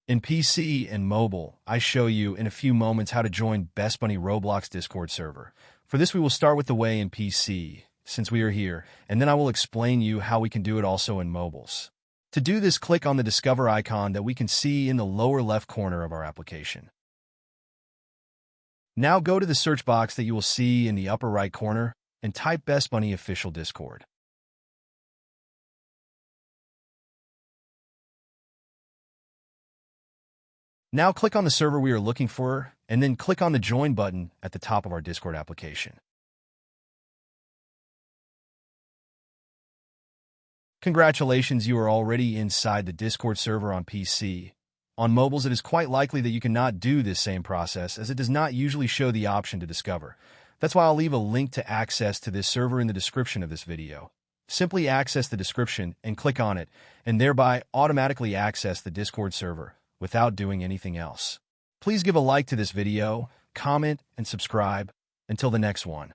In PC and mobile, I show you in a few moments how to join BESTBUNNY Roblox Discord server. For this, we will start with the way in PC, since we are here, and then I will explain you how we can do it also in mobiles. To do this, click on the Discover icon that we can see in the lower left corner of our application. Now go to the search box that you will see in the upper right corner and type BESTBUNNY Official Discord. Now click on the server we are looking for, and then click on the Join button at the top of our Discord application. Congratulations, you are already inside the Discord server on PC. On mobiles, it is quite likely that you cannot do this same process, as it does not usually show the option to discover. That's why I'll leave a link to access to this server in the description of this video. Simply access the description and click on it, and thereby automatically access the Discord server without doing anything else. Please give a like to this video, comment, and subscribe. Until the next one.